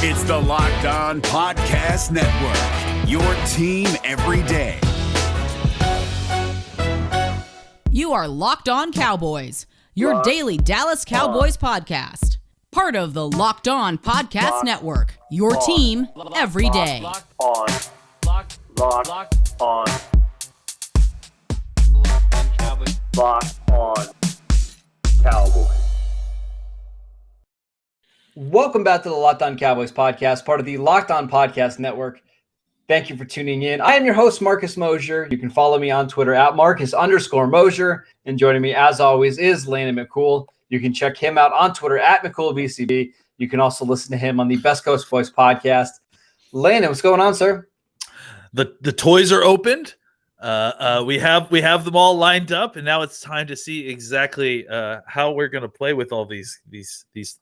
It's the Locked On Podcast Network, your team every day. You are Locked On Cowboys, your daily Dallas Cowboys podcast. Part of the Locked On Podcast Network, your team every day. Locked on Cowboys. Locked on Cowboys. Welcome back to the Locked On Cowboys podcast, part of the Locked On Podcast Network. Thank you for tuning in. I am your host, Marcus Mosher. You can follow me on Twitter at Marcus_Mosher. And joining me, as always, is Landon McCool. You can check him out on Twitter at McCoolBCB. You can also listen to him on the Best Coast Boys podcast. Landon, what's going on, sir? The toys are opened. We have them all lined up, and now it's time to see exactly how we're going to play with all these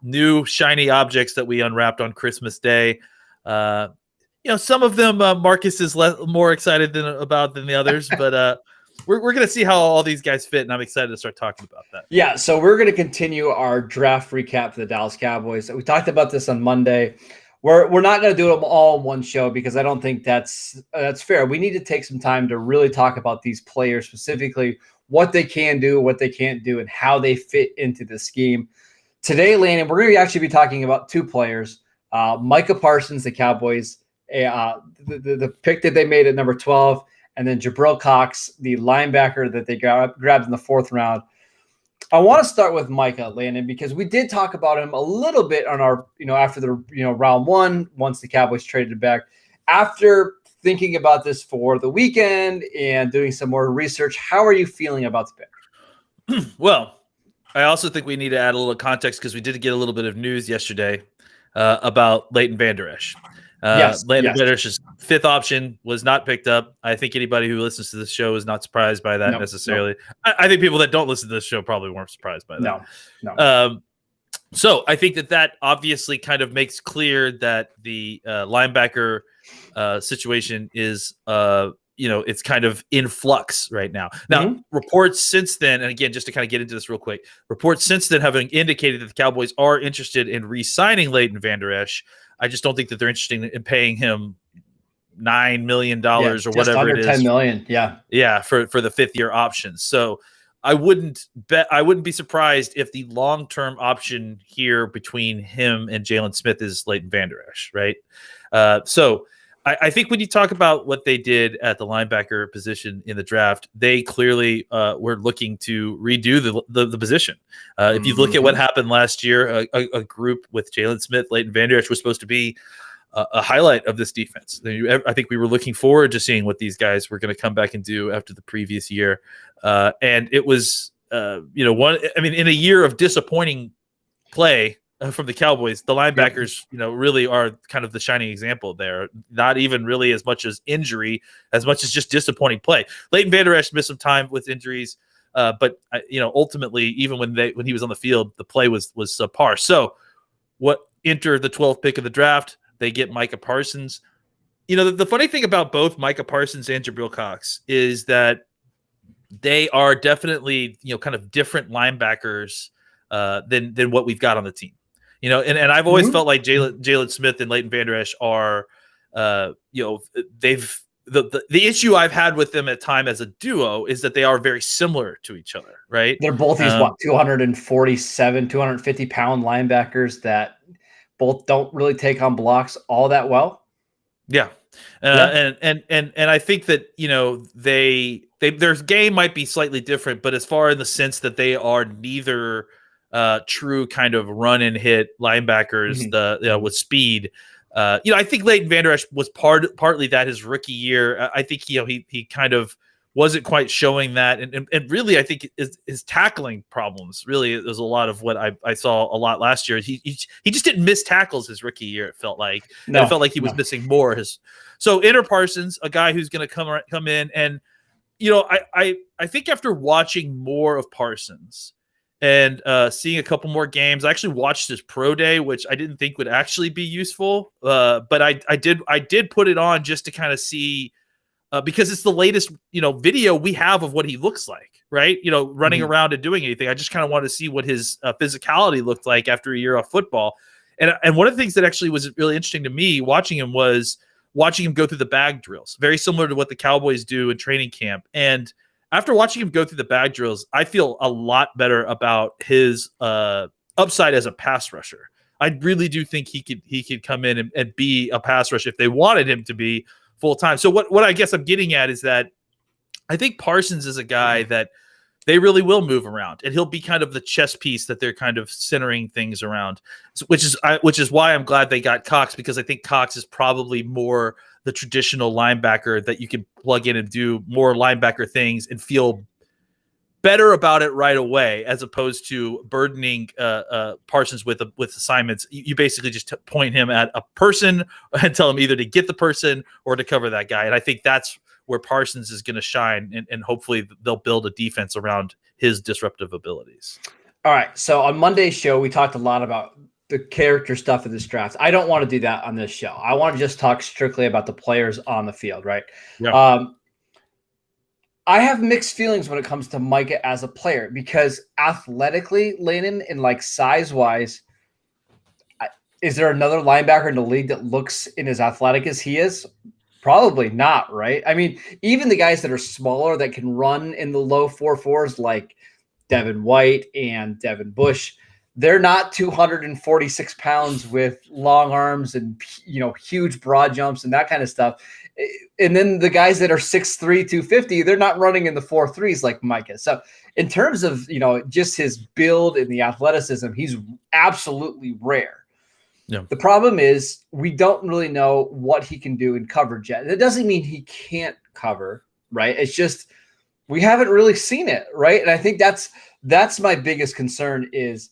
new shiny objects that we unwrapped on Christmas Day. Some of them Marcus is more excited about than the others, but we're going to see how all these guys fit, and I'm excited to start talking about that. Yeah, so we're going to continue our draft recap for the Dallas Cowboys. We talked about this on Monday. We're not going to do them all in one show because I don't think that's fair. We need to take some time to really talk about these players, specifically what they can do, what they can't do, and how they fit into the scheme. Today, Landon, we're going to actually be talking about two players, Micah Parsons, the Cowboys, the pick that they made at number 12, and then Jabril Cox, the linebacker that they grabbed in the fourth round. I want to start with Micah, Landon, because we did talk about him a little bit on our, after the, round one, once the Cowboys traded it back. After thinking about this for the weekend and doing some more research, how are you feeling about the pick? Well, I also think we need to add a little context because we did get a little bit of news yesterday about Leighton Vander Esch. Vander Esch's fifth option was not picked up. I think anybody who listens to this show is not surprised by that necessarily. Nope. I think people that don't listen to this show probably weren't surprised by that. No. So I think that obviously kind of makes clear that the linebacker situation is, it's kind of in flux right now. Now, reports since then, and again, just to kind of get into this real quick, reports since then have indicated that the Cowboys are interested in re-signing Leighton Vander Esch. I just don't think that they're interested in paying him $9 million or whatever it is. $10 million. Yeah. For the 5th-year option. So I wouldn't be surprised if the long-term option here between him and Jalen Smith is Leighton Vander Esch, right? So I think when you talk about what they did at the linebacker position in the draft, they clearly were looking to redo the position. If you look at what happened last year, a group with Jalen Smith, Leighton Vander Esch was supposed to be a highlight of this defense. I think we were looking forward to seeing what these guys were going to come back and do after the previous year. And it was, in a year of disappointing play from the Cowboys, the linebackers, really are kind of the shining example there. Not even really as much as injury, as much as just disappointing play. Leighton Vander Esch missed some time with injuries, but ultimately, even when he was on the field, the play was subpar. So, what enter the 12th pick of the draft? They get Micah Parsons. The funny thing about both Micah Parsons and Jabril Cox is that they are definitely kind of different linebackers than what we've got on the team. And I've always felt like Jalen Smith and Leighton Vander Esch are, they've the issue I've had with them at time as a duo is that they are very similar to each other, right? They're both these 247, 250 pound linebackers that both don't really take on blocks all that well. Yeah. And I think that, their game might be slightly different, but as far in the sense that they are neither true kind of run and hit linebackers, with speed. I think Leighton Vander Esch was partly that his rookie year. I think he kind of wasn't quite showing that, and really I think his tackling problems really there's a lot of what I saw a lot last year. He just didn't miss tackles his rookie year. It felt like it felt like he was missing more. So enter Parsons, a guy who's going to come in, and I think after watching more of Parsons and seeing a couple more games. I actually watched his pro day, which I didn't think would actually be useful, but I did put it on just to kind of see, because it's the latest video we have of what he looks like, right? Running around and doing anything. I just kind of wanted to see what his physicality looked like after a year off football. And one of the things that actually was really interesting to me watching him was watching him go through the bag drills, very similar to what the Cowboys do in training camp. And after watching him go through the bag drills, I feel a lot better about his upside as a pass rusher. I really do think he could come in and be a pass rusher if they wanted him to be full time. So what I guess I'm getting at is that I think Parsons is a guy that they really will move around, and he'll be kind of the chess piece that they're kind of centering things around, which is why I'm glad they got Cox, because I think Cox is probably more the traditional linebacker that you can plug in and do more linebacker things and feel better about it right away, as opposed to burdening Parsons with assignments. You basically just point him at a person and tell him either to get the person or to cover that guy. And I think that's where Parsons is going to shine, and hopefully they'll build a defense around his disruptive abilities. All right. So on Monday's show, we talked a lot about the character stuff of this draft. I don't want to do that on this show. I want to just talk strictly about the players on the field, right? Yeah. I have mixed feelings when it comes to Micah as a player, because athletically, Landon, and like size-wise, is there another linebacker in the league that looks in as athletic as he is? Probably not, right? I mean, even the guys that are smaller that can run in the low 4.4s, like Devin White and Devin Bush, they're not 246 pounds with long arms and, huge broad jumps and that kind of stuff. And then the guys that are 6'3", 250, they're not running in the 4.3s like Micah. So in terms of, just his build and the athleticism, he's absolutely rare. Yeah. The problem is we don't really know what he can do in coverage yet. That doesn't mean he can't cover, right? It's just we haven't really seen it, right? And I think that's my biggest concern is,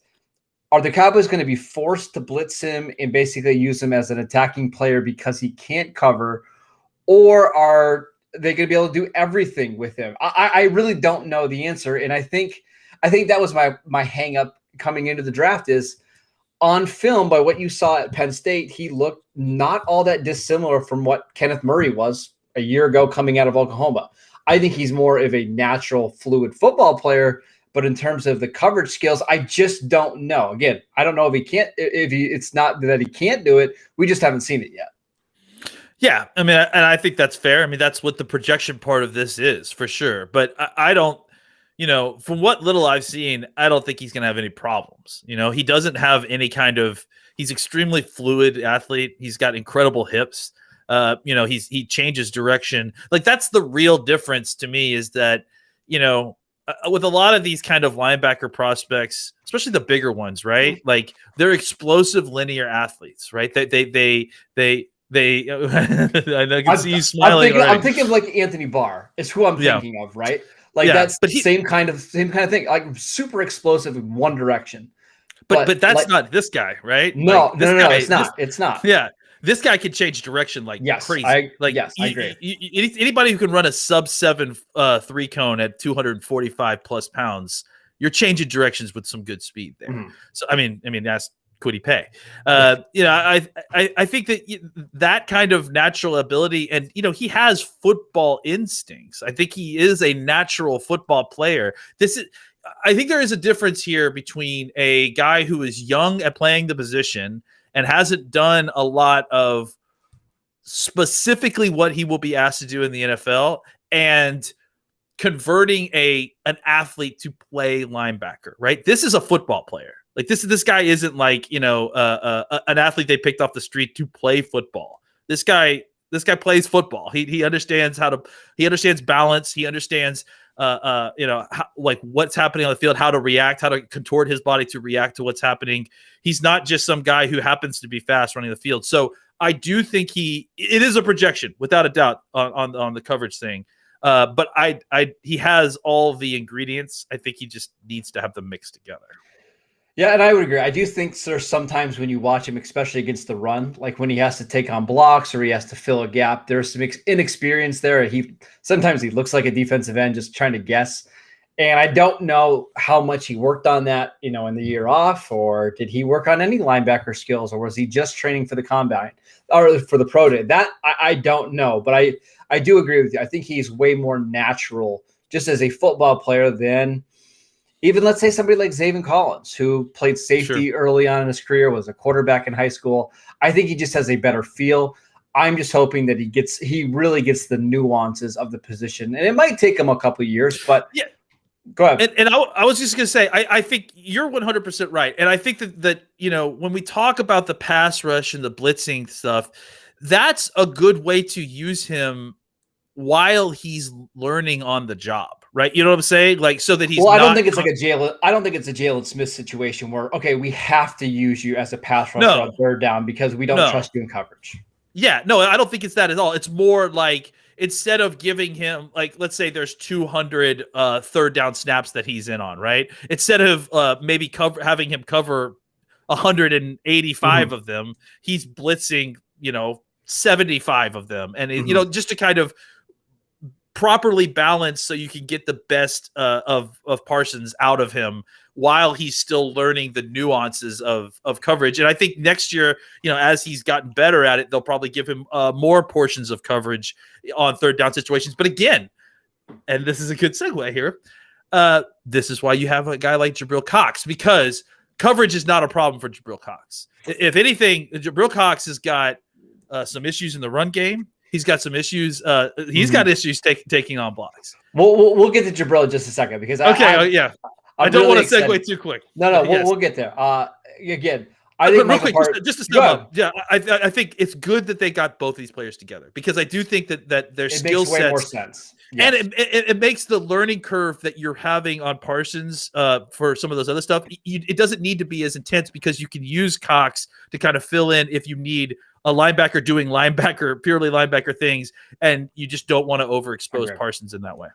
are the Cowboys going to be forced to blitz him and basically use him as an attacking player because he can't cover, or are they going to be able to do everything with him? I really don't know the answer, and I think that was my hang up coming into the draft is, on film, by what you saw at Penn State, he looked not all that dissimilar from what Kenneth Murray was a year ago coming out of Oklahoma. I think he's more of a natural, fluid football player, but in terms of the coverage skills, I just don't know. Again, I don't know if he can't. It's not that he can't do it. We just haven't seen it yet. Yeah, I mean, and I think that's fair. I mean, that's what the projection part of this is for sure. But I don't. From what little I've seen, I don't think he's going to have any problems. He doesn't have any kind of – he's extremely fluid athlete. He's got incredible hips. He changes direction. Like, that's the real difference to me is that, with a lot of these kind of linebacker prospects, especially the bigger ones, right? Like, they're explosive linear athletes, right? They I can see you smiling. I'm thinking of like Anthony Barr is who I'm thinking of, right? Like that's the same kind of thing, like super explosive in one direction. But that's not this guy, right? No, like, no, it's not. It's not. Yeah, this guy can change direction like crazy. I agree. Anybody who can run a sub-7 3-cone at 245 plus pounds, you're changing directions with some good speed there. Mm-hmm. So I mean, that's Kwity Paye. I think that kind of natural ability, and he has football instincts. I think he is a natural football player. I think there is a difference here between a guy who is young at playing the position and hasn't done a lot of specifically what he will be asked to do in the NFL, and converting an athlete to play linebacker. Right? This is a football player. Like this guy isn't like an athlete they picked off the street to play football. This guy plays football. He understands he understands balance. He understands like what's happening on the field, how to react, how to contort his body to react to what's happening. He's not just some guy who happens to be fast running the field. So I do think it is a projection without a doubt on the coverage thing. But he has all the ingredients. I think he just needs to have them mixed together. Yeah, and I would agree. I do think there's sometimes when you watch him, especially against the run, like when he has to take on blocks or he has to fill a gap, there's some inexperience there. Sometimes he looks like a defensive end just trying to guess. And I don't know how much he worked on that, in the year off, or did he work on any linebacker skills, or was he just training for the combine or for the pro day? That I don't know, but I do agree with you. I think he's way more natural just as a football player than Even let's say somebody like Zaven Collins, who played safety early on in his career, was a quarterback in high school. I think he just has a better feel. I'm just hoping that he really gets the nuances of the position. And it might take him a couple of years, but yeah. Go ahead. And I was just going to say, I think you're 100% right. And I think that, when we talk about the pass rush and the blitzing stuff, that's a good way to use him while he's learning on the job, right? You know what I'm saying? Like, so that he's I don't think it's like I don't think it's a Jalen Smith situation where, okay, we have to use you as a pass rusher on third down because we don't trust you in coverage. Yeah, no, I don't think it's that at all. It's more like, instead of giving him, like, let's say there's 200 third down snaps that he's in on, right? Instead of maybe having him cover 185 of them, he's blitzing, 75 of them. And, just to kind of properly balance so you can get the best of Parsons out of him while he's still learning the nuances of coverage. And I think next year, as he's gotten better at it, they'll probably give him more portions of coverage on third down situations. But again, and this is a good segue here, this is why you have a guy like Jabril Cox, because coverage is not a problem for Jabril Cox. If anything, Jabril Cox has got some issues in the run game. He's got some issues. He's got issues taking on blocks. We'll get to Jabril in just a second because I don't want to segue too quick. No, we'll get there. Again, I think real quick, just to sum up. Yeah, I think it's good that they got both these players together because I do think that their skill sets way more sense. Yes. And it makes the learning curve that you're having on Parsons for some of those other stuff. It doesn't need to be as intense because you can use Cox to kind of fill in if you need a linebacker doing purely linebacker things, and you just don't want to overexpose Parsons in that way.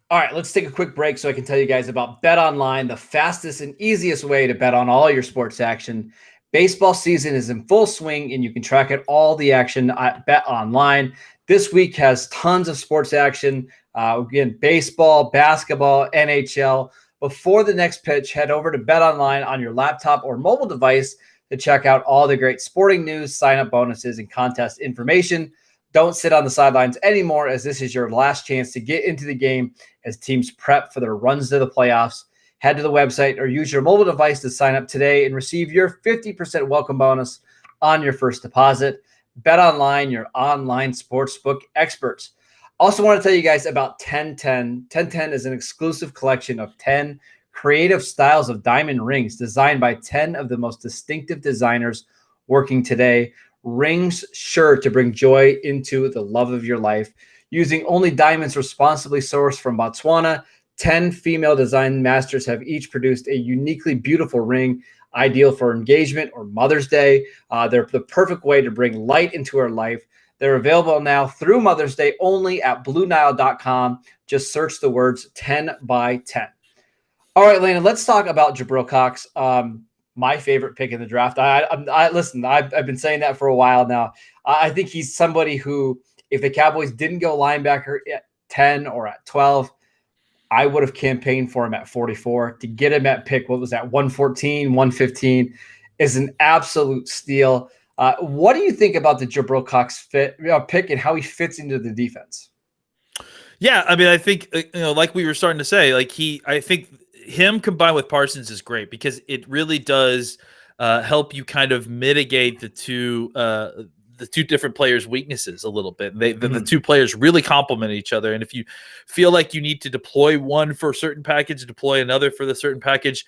All right, let's take a quick break so I can tell you guys about Bet Online, the fastest and easiest way to bet on all your sports action. Baseball season is in full swing, and you can track all the action at Bet Online. This week has tons of sports action. Again, baseball, basketball, NHL. Before the next pitch, head over to Bet Online on your laptop or mobile device to check out all the great sporting news, sign-up bonuses, and contest information. Don't sit on the sidelines anymore, as this is your last chance to get into the game as teams prep for their runs to the playoffs. Head to the website or use your mobile device to sign up today and receive your 50% welcome bonus on your first deposit. Bet Online, your online sportsbook experts. Also want to tell you guys about 1010. 1010 is an exclusive collection of 10 creative styles of diamond rings designed by 10 of the most distinctive designers working today. Rings sure to bring joy into the love of your life. Using only diamonds responsibly sourced from Botswana, 10 female design masters have each produced a uniquely beautiful ring, ideal for engagement or Mother's Day. They're the perfect way to bring light into our life. They're available now through Mother's Day only at BlueNile.com. Just search the words 10 by 10. All right, Landon, let's talk about Jabril Cox. My favorite pick in the draft. Listen, I've been saying that for a while now. I think he's somebody who, if the Cowboys didn't go linebacker at 10 or at 12, I would have campaigned for him at 44. To get him at pick, what was that, 114, 115, is an absolute steal. What do you think about the Jabril Cox pick and how he fits into the defense? Yeah, I mean, I think like we were starting to say, I think him combined with Parsons is great because it really does help you kind of mitigate the two different players' weaknesses a little bit. The two players really complement each other. And if you feel like you need to deploy one for a certain package, deploy another for the certain package,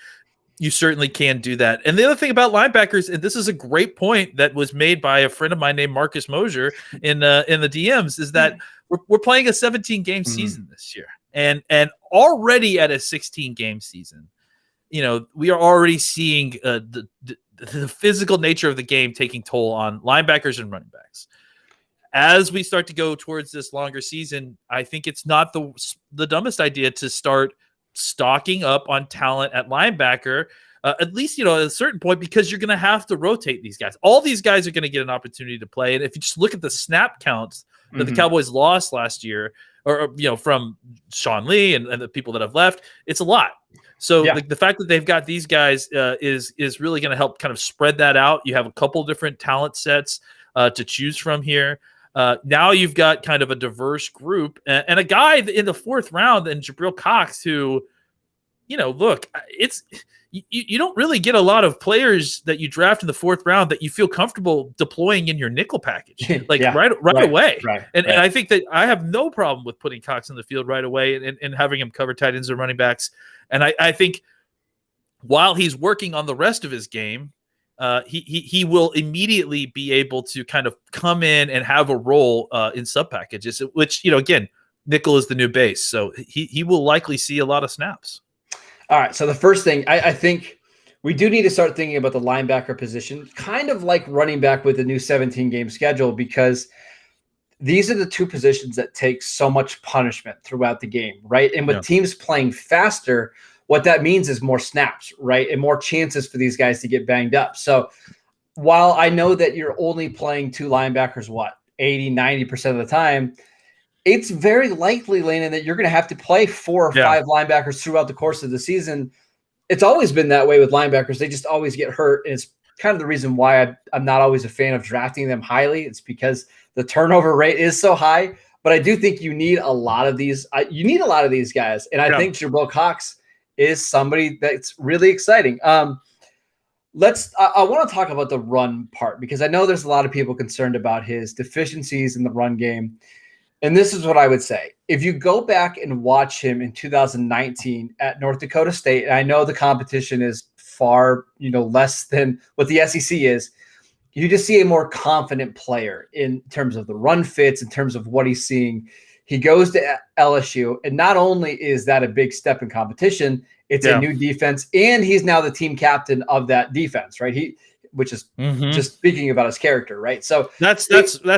you certainly can do that. And the other thing about linebackers, and this is a great point that was made by a friend of mine named Marcus Mosher in the DMs, is that we're playing a 17-game season this year. And already at a 16-game season, we are already seeing the physical nature of the game taking toll on linebackers and running backs. As we start to go towards this longer season, I think it's not the dumbest idea to start stocking up on talent at linebacker, at least, at a certain point, because you're going to have to rotate these guys. All these guys are going to get an opportunity to play. And if you just look at the snap counts that the Cowboys lost last year, or from Sean Lee and the people that have left, it's a lot. So the fact that they've got these guys is really going to help kind of spread that out. You have a couple different talent sets to choose from here. Now you've got kind of a diverse group and a guy in the fourth round, and Jabril Cox, who, look, you don't really get a lot of players that you draft in the 4th round that you feel comfortable deploying in your nickel package, like right away. And I think that I have no problem with putting Cox in the field right away and having him cover tight ends and running backs. And I think while he's working on the rest of his game, he will immediately be able to kind of come in and have a role in sub packages, which, again, nickel is the new base. So he will likely see a lot of snaps. All right. So the first thing, I think we do need to start thinking about the linebacker position, kind of like running back with the new 17-game schedule, because these are the two positions that take so much punishment throughout the game, right? And with teams playing faster, what that means is more snaps, right? And more chances for these guys to get banged up. So while I know that you're only playing 2 linebackers, 80, 90% of the time, it's very likely, Landon, that you're going to have to play 4 or 5 linebackers throughout the course of the season. It's always been that way with linebackers. They just always get hurt. And it's kind of the reason why I'm not always a fan of drafting them highly. It's because the turnover rate is so high. But I do think you need a lot of these. You need a lot of these guys. And I think Jabril Cox is somebody that's really exciting. I want to talk about the run part, because I know there's a lot of people concerned about his deficiencies in the run game. And this is what I would say. If you go back and watch him in 2019 at North Dakota State, and I know the competition is far, less than what the SEC is, you just see a more confident player in terms of the run fits, in terms of what he's seeing. He goes to LSU, and not only is that a big step in competition, it's a new defense, and he's now the team captain of that defense, right? Which is just speaking about his character, right? So that's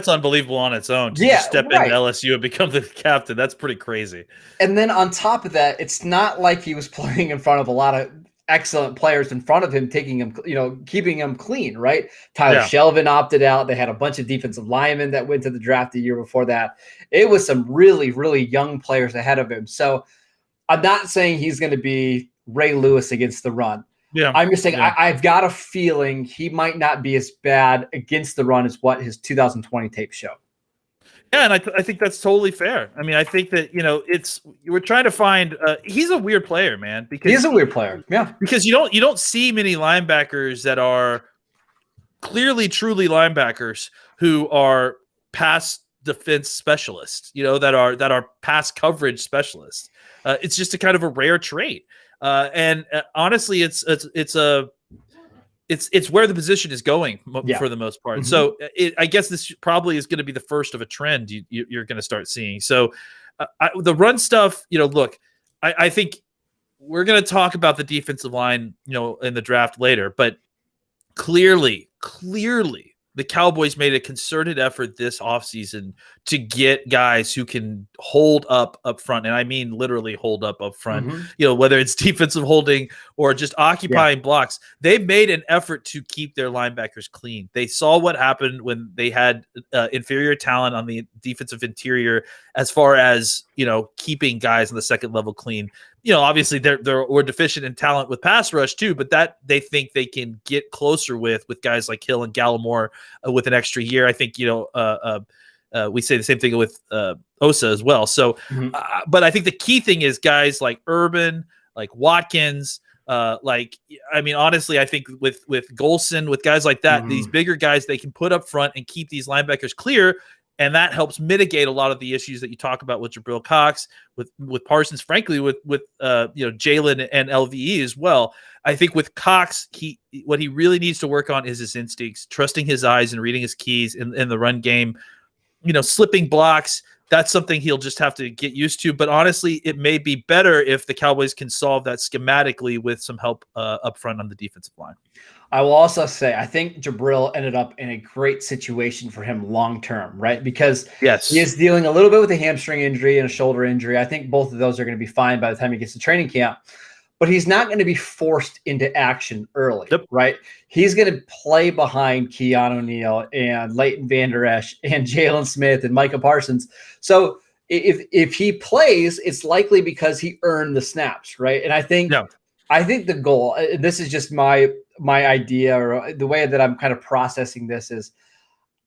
unbelievable on its own. To just step into LSU and become the captain. That's pretty crazy. And then on top of that, it's not like he was playing in front of a lot of excellent players in front of him, taking him, keeping him clean, right? Tyler Shelvin opted out. They had a bunch of defensive linemen that went to the draft the year before that. It was some really, really young players ahead of him. So I'm not saying he's going to be Ray Lewis against the run. Yeah, I'm just saying I've got a feeling he might not be as bad against the run as what his 2020 tape show. Yeah, and I think that's totally fair. I mean, I think that we're trying to find. He's a weird player, man. Because he's a weird player. Yeah, because you don't see many linebackers that are clearly, truly linebackers who are pass defense specialists. That are pass coverage specialists. It's just a kind of a rare trait. And honestly, it's where the position is going for the most part. So I guess this probably is going to be the first of a trend you're going to start seeing. So the run stuff, look, I think we're going to talk about the defensive line, in the draft later, but clearly the Cowboys made a concerted effort this offseason to get guys who can hold up front. And I mean literally hold up front, whether it's defensive holding or just occupying blocks. They've made an effort to keep their linebackers clean. They saw what happened when they had inferior talent on the defensive interior as far as, keeping guys on the second level clean. Obviously we're deficient in talent with pass rush too, but that they think they can get closer with guys like Hill and Gallimore with an extra year. I think, we say the same thing with Osa as well. So, but I think the key thing is guys like Urban, like Watkins, honestly, I think with Golson, with guys like that, these bigger guys, they can put up front and keep these linebackers clear. And that helps mitigate a lot of the issues that you talk about with Jabril Cox, with Parsons, frankly, with Jalen and LVE as well. I think with Cox, what he really needs to work on is his instincts, trusting his eyes and reading his keys in the run game. Slipping blocks, that's something he'll just have to get used to. But honestly, it may be better if the Cowboys can solve that schematically with some help up front on the defensive line. I will also say, I think Jabril ended up in a great situation for him long-term, right? Because he is dealing a little bit with a hamstring injury and a shoulder injury. I think both of those are going to be fine by the time he gets to training camp, but he's not going to be forced into action early, right? He's going to play behind Keon O'Neal and Leighton Vander Esch and Jalen Smith and Micah Parsons. So if he plays, it's likely because he earned the snaps, right? And I think the goal, this is just my idea, or the way that I'm kind of processing this, is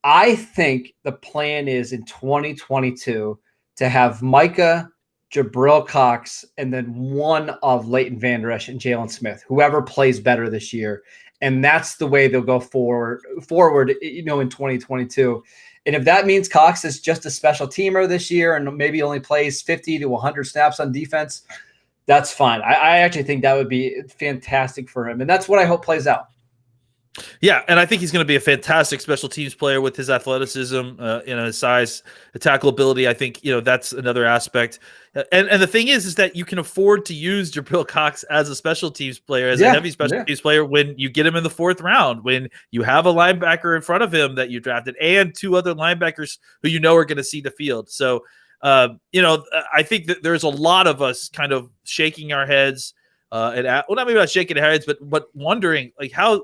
I think the plan is in 2022 to have Micah, Jabril Cox, and then one of Leighton Vander Esch and Jalen Smith, whoever plays better this year. And that's the way they'll go forward, in 2022. And if that means Cox is just a special teamer this year and maybe only plays 50 to 100 snaps on defense, that's fine. I actually think that would be fantastic for him. And that's what I hope plays out. Yeah, and I think he's going to be a fantastic special teams player with his athleticism, his size, the tackle ability. I think that's another aspect. And the thing is that you can afford to use Jabril Cox as a special teams player, as a heavy special teams player, when you get him in the 4th round, when you have a linebacker in front of him that you drafted, and 2 other linebackers who are going to see the field. So, I think that there's a lot of us kind of shaking our heads. Not maybe not shaking our heads, but wondering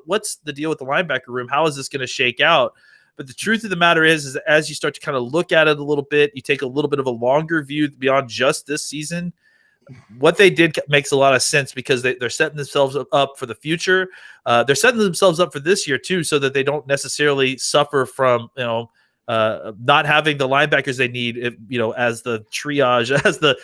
what's the deal with the linebacker room? How is this going to shake out? But the truth of the matter is as you start to kind of look at it a little bit, you take a little bit of a longer view beyond just this season. What they did makes a lot of sense because they're setting themselves up for the future. They're setting themselves up for this year too, so that they don't necessarily suffer from not having the linebackers they need, as the triage, as the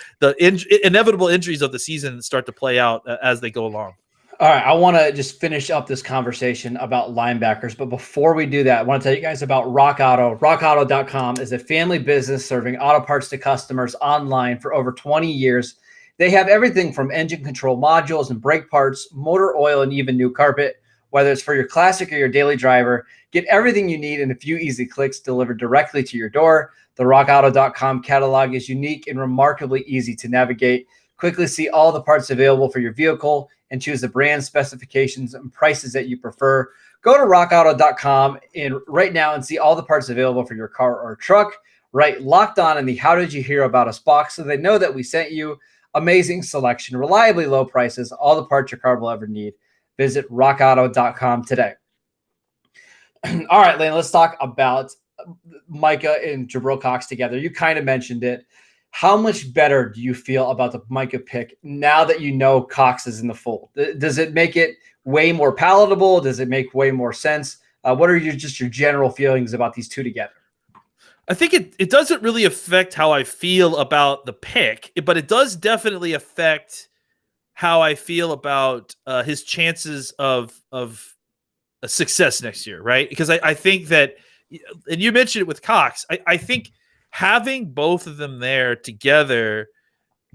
inevitable injuries of the season start to play out as they go along. All right, I want to just finish up this conversation about linebackers. But before we do that, I want to tell you guys about Rock Auto. RockAuto.com is a family business serving auto parts to customers online for over 20 years. They have everything from engine control modules and brake parts, motor oil, and even new carpet. Whether it's for your classic or your daily driver, get everything you need in a few easy clicks delivered directly to your door. The RockAuto.com catalog is unique and remarkably easy to navigate. Quickly see all the parts available for your vehicle and choose the brand, specifications, and prices that you prefer. Go to RockAuto.com right now and see all the parts available for your car or truck. Right, Locked On in the How Did You Hear About Us box, so they know that we sent you. Amazing selection, reliably low prices, all the parts your car will ever need. Visit rockauto.com today. All right, Lane, let's talk about Micah and Jabril Cox together. You kind of mentioned it. How much better do you feel about the Micah pick now that you know Cox is in the fold? Does it make it way more palatable? Does it make way more sense? What are your general feelings about these two together? I think it doesn't really affect how I feel about the pick, but it does definitely affect how I feel about his chances of a success next year, right? Because I think that, and you mentioned it with Cox, I think having both of them there together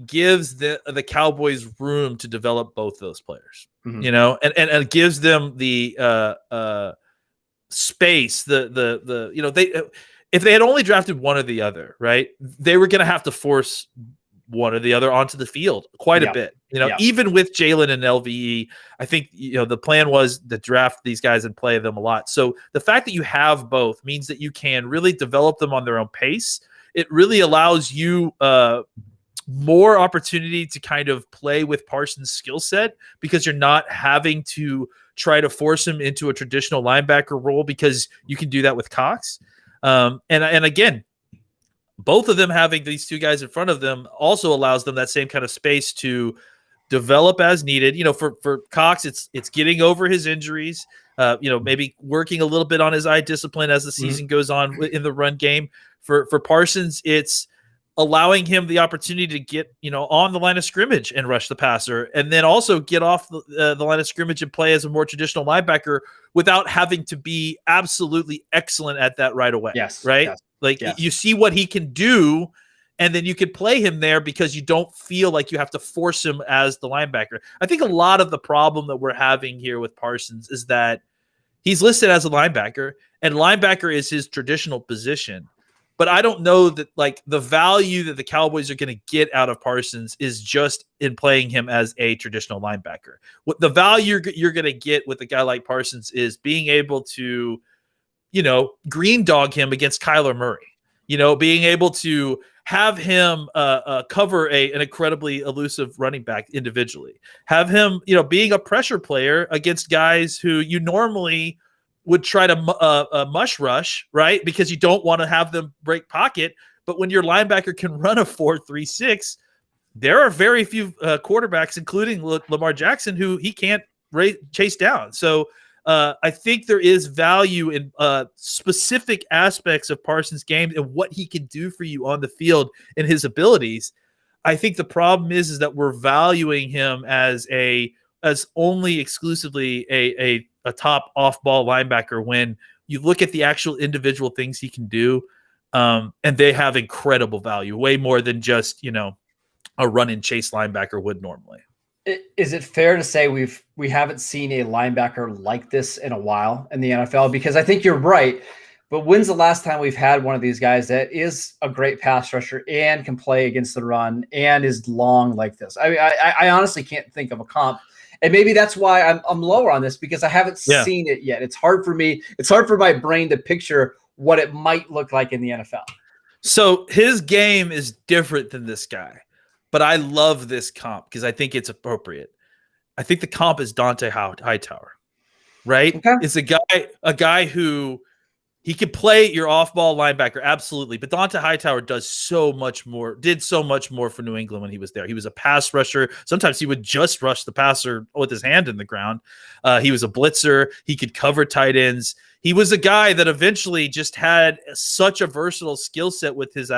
gives the Cowboys room to develop both those players, and it gives them the space, if they had only drafted one or the other, right, they were going to have to force one or the other onto the field quite a bit. Even with Jalen and LVE, I think the plan was to draft these guys and play them a lot. So the fact that you have both means that you can really develop them on their own pace. It really allows you more opportunity to kind of play with Parsons' skill set because you're not having to try to force him into a traditional linebacker role because you can do that with Cox. And again, both of them having these two guys in front of them also allows them that same kind of space to develop as needed. For Cox, it's getting over his injuries, maybe working a little bit on his eye discipline as the season goes on in the run game. For Parsons, it's allowing him the opportunity to get, on the line of scrimmage and rush the passer, and then also get off the line of scrimmage and play as a more traditional linebacker without having to be absolutely excellent at that right away. Yes. Right. Yes. You see what he can do, and then you can play him there because you don't feel like you have to force him as the linebacker. I think a lot of the problem that we're having here with Parsons is that he's listed as a linebacker, and linebacker is his traditional position. But I don't know that the value that the Cowboys are going to get out of Parsons is just in playing him as a traditional linebacker. What the value you're going to get with a guy like Parsons is being able to, green dog him against Kyler Murray, being able to have him cover an incredibly elusive running back individually, have him, being a pressure player against guys who you normally would try to mush rush, right? Because you don't want to have them break pocket. But when your linebacker can run a 4.36, there are very few quarterbacks, including Lamar Jackson, who he can't chase down. So I think there is value in specific aspects of Parsons' game and what he can do for you on the field and his abilities. I think the problem is that we're valuing him as only exclusively a top off-ball linebacker when you look at the actual individual things he can do, and they have incredible value, way more than just, a run and chase linebacker would normally. Is it fair to say we haven't seen a linebacker like this in a while in the NFL? Because I think you're right. But when's the last time we've had one of these guys that is a great pass rusher and can play against the run and is long like this? I mean, I honestly can't think of a comp. And maybe that's why I'm lower on this, because I haven't seen it yet. It's hard for me. It's hard for my brain to picture what it might look like in the NFL. So his game is different than this guy, but I love this comp because I think it's appropriate. I think the comp is Dante Hightower, right? Okay. It's a guy who he could play your off-ball linebacker, absolutely. But Dante Hightower did so much more for New England when he was there. He was a pass rusher. Sometimes he would just rush the passer with his hand in the ground. He was a blitzer. He could cover tight ends. He was a guy that eventually just had such a versatile skill set with his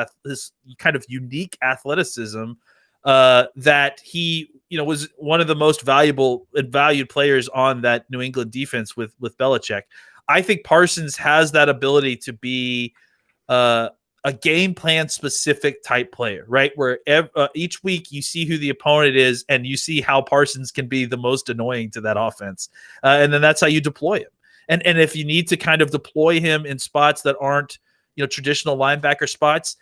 kind of unique athleticism that he was one of the most valuable and valued players on that New England defense with Belichick. I think Parsons has that ability to be a game plan specific type player, right? Where each week you see who the opponent is and you see how Parsons can be the most annoying to that offense. And then that's how you deploy him. And if you need to kind of deploy him in spots that aren't, traditional linebacker spots,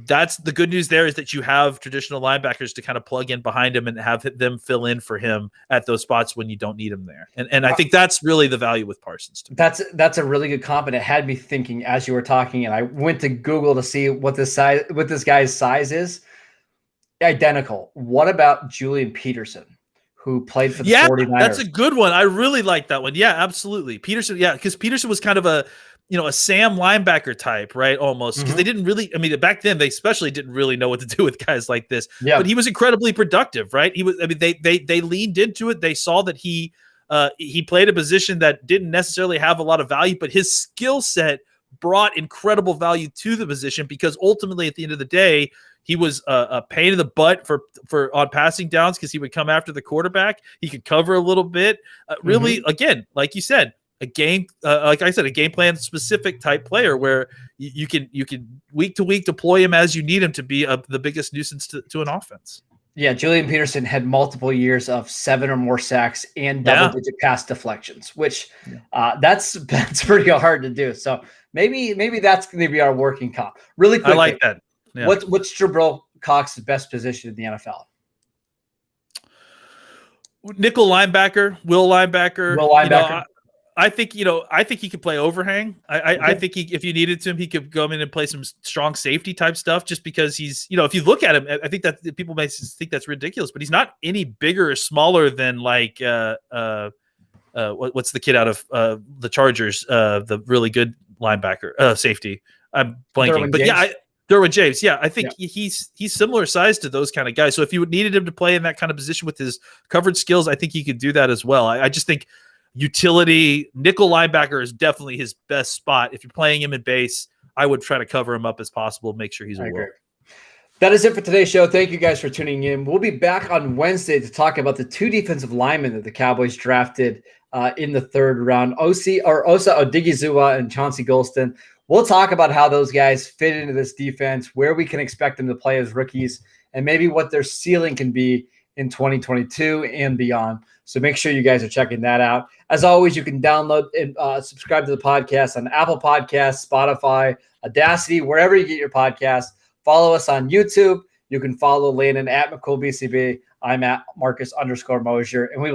that's the good news there, is that you have traditional linebackers to kind of plug in behind him and have them fill in for him at those spots when you don't need him there. And I think that's really the value with Parsons. That's a really good comp, and it had me thinking as you were talking, and I went to Google to see what this guy's size is. Identical. What about Julian Peterson, who played for the 49ers? That's a good one. I really like that one. Yeah, absolutely. Peterson, because Peterson was kind of a Sam linebacker type, right? Almost, because they didn't really, back then they especially didn't really know what to do with guys like this. Yeah. But he was incredibly productive, right? He was, they leaned into it. They saw that he played a position that didn't necessarily have a lot of value, but his skill set brought incredible value to the position, because ultimately at the end of the day, he was a pain in the butt for on passing downs, because he would come after the quarterback. He could cover a little bit. Really, again, like you said, a game plan specific type player where you can week to week deploy him as you need him to be the biggest nuisance to an offense. Yeah, Julian Peterson had multiple years of 7 or more sacks and double-digit pass deflections, which that's pretty hard to do. So maybe that's going to be our working comp. Really quick, I like that. Yeah. What's Jabril Cox's best position in the NFL? Nickel linebacker, will linebacker. I think he could play overhang. I think if you needed him, he could go in and play some strong safety type stuff, just because he's, if you look at him, I think that people may think that's ridiculous, but he's not any bigger or smaller than like what's the kid out of the Chargers, the really good linebacker, safety. I'm blanking, Derwin James. Yeah, I think he's similar size to those kind of guys. So if you needed him to play in that kind of position with his coverage skills, I think he could do that as well. I just think utility nickel linebacker is definitely his best spot. If you're playing him in base, I would try to cover him up as possible, make sure he's a will. That is it for today's show. Thank you guys for tuning in. We'll be back on Wednesday to talk about the 2 defensive linemen that the Cowboys drafted in the 3rd round, Osa Odigizua and Chauncey Golston. We'll talk about how those guys fit into this defense, where we can expect them to play as rookies, and maybe what their ceiling can be in 2022 and beyond. So make sure you guys are checking that out. As always, you can download and subscribe to the podcast on Apple Podcasts, Spotify, Audacity, wherever you get your podcasts. Follow us on YouTube. You can follow Landon at McCool BCB. I'm at Marcus _Mosher, and we will